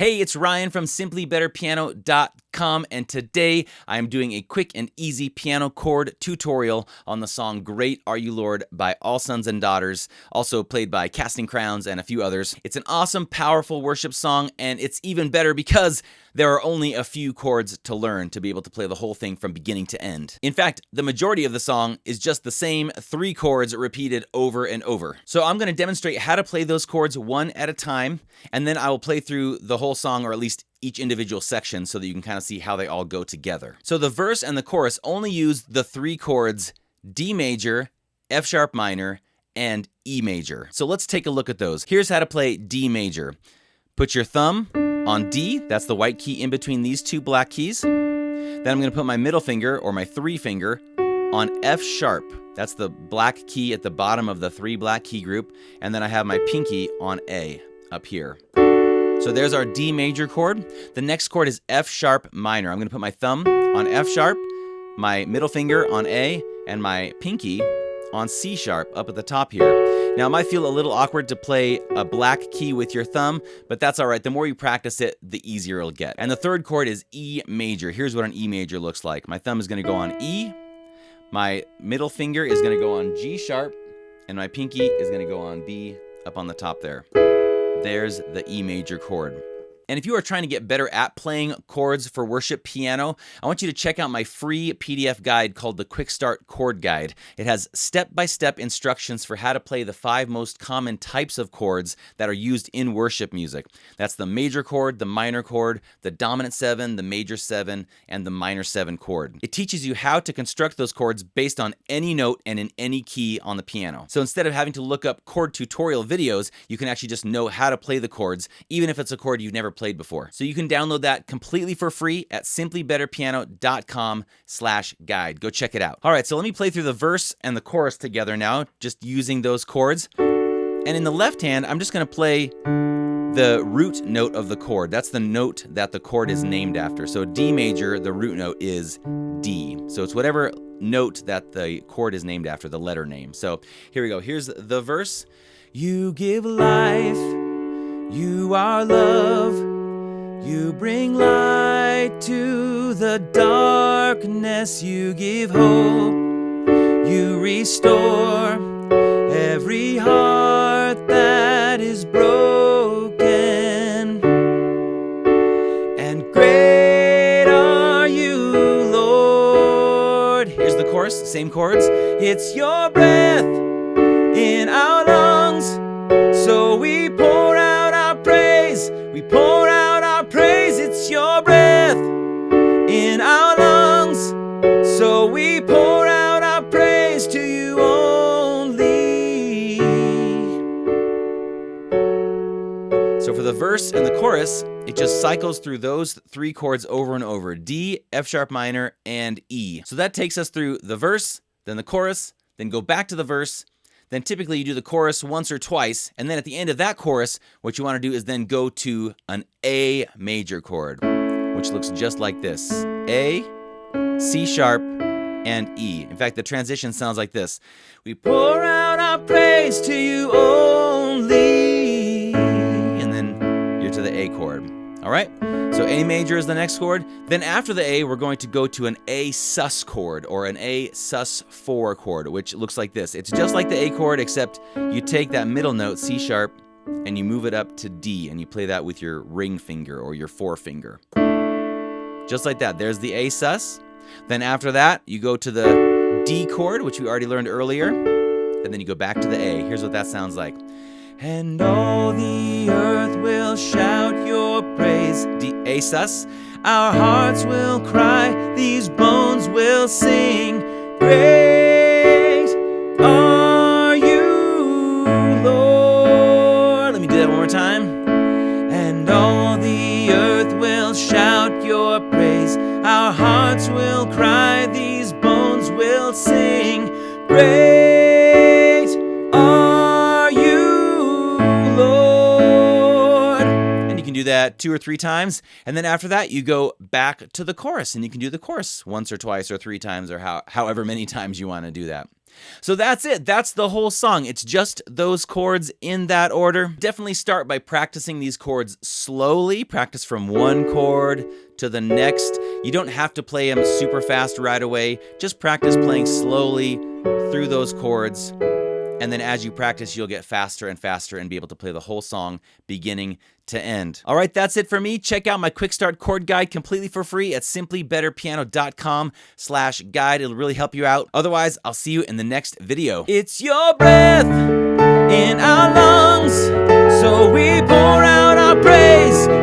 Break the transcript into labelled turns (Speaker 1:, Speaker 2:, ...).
Speaker 1: Hey, it's Ryan from simplybetterpiano.com, and today I am doing a quick and easy piano chord tutorial on the song Great Are You Lord by All Sons and Daughters, also played by Casting Crowns and a few others. It's an awesome, powerful worship song, and it's even better because there are only a few chords to learn to be able to play the whole thing from beginning to end. In fact, the majority of the song is just the same 3 chords repeated over and over. So I'm going to demonstrate how to play those chords one at a time, and then I will play through the whole song, or at least each individual section, so that you can kind of see how they all go together. So the verse and the chorus only use the 3 chords D major, F sharp minor, and E major. So let's take a look at those. Here's how to play D major. Put your thumb on D, that's the white key in between these 2 black keys. Then I'm going to put my middle finger, or my 3 finger, on F sharp. That's the black key at the bottom of the 3 black key group. And then I have my pinky on A up here. So there's our D major chord. The next chord is F sharp minor. I'm going to put my thumb on F sharp, my middle finger on A, and my pinky on C sharp up at the top here. Now it might feel a little awkward to play a black key with your thumb, but that's all right. The more you practice it, the easier it'll get. And the third chord is E major. Here's what an E major looks like. My thumb is going to go on E, my middle finger is going to go on G sharp, and my pinky is going to go on B up on the top there. There's the E major chord. And if you are trying to get better at playing chords for worship piano, I want you to check out my free PDF guide called the Quick Start Chord Guide. It has step-by-step instructions for how to play the 5 most common types of chords that are used in worship music. That's the major chord, the minor chord, the dominant 7, the major 7, and the minor 7 chord. It teaches you how to construct those chords based on any note and in any key on the piano. So instead of having to look up chord tutorial videos, you can actually just know how to play the chords, even if it's a chord you've never played before. So you can download that completely for free at simplybetterpiano.com/guide. Go check it out. All right, so let me play through the verse and the chorus together now, just using those chords. And in the left hand, I'm just going to play the root note of the chord. That's the note that the chord is named after. So D major, the root note is D. So it's whatever note that the chord is named after, the letter name. So here we go. Here's the verse. You give life, you are love, you bring light to the darkness, you give hope, you restore every heart that is broken. And great are you, Lord. Here's the chorus, same chords. It's your breath in our lungs, so we pour out our praise. We pour out our praise. It's your breath in our lungs, so we pour out our praise to you only. So for the verse and the chorus, it just cycles through those 3 chords over and over: D, F sharp minor, and E. So that takes us through the verse, then the chorus, then go back to the verse. Then typically you do the chorus once or twice, and then at the end of that chorus, what you want to do is then go to an A major chord, which looks just like this: A, C sharp, and E. In fact, the transition sounds like this: we pour out our praise to you only, and then you're to the A chord. All right, so A major is the next chord. Then after the A, we're going to go to an A sus chord, or an A sus4 chord, which looks like this. It's just like the A chord, except you take that middle note, C sharp, and you move it up to D, and you play that with your ring finger or your forefinger. Just like that. There's the A sus. Then after that, you go to the D chord, which we already learned earlier, and then you go back to the A. Here's what that sounds like. And all the earth will shout your praise. D, A sus. Our hearts will cry, these bones will sing. Great are you, Lord. Let me do that one more time. And all the earth will shout your praise. Our hearts will cry, these bones will sing. Great are you, Lord. And you can do that that 2 or 3 times, and then after that, you go back to the chorus, and you can do the chorus once or twice or 3 times or however many times you want to do that. So that's it. That's the whole song. It's just those chords in that order. Definitely start by practicing these chords slowly. Practice from one chord to the next. You don't have to play them super fast right away. Just practice playing slowly through those chords. And then as you practice, you'll get faster and faster and be able to play the whole song beginning to end. All right, that's it for me. Check out my quick start chord guide completely for free at simplybetterpiano.com/guide. It'll really help you out. Otherwise, I'll see you in the next video. It's your breath in our lungs, so we pour out our praise.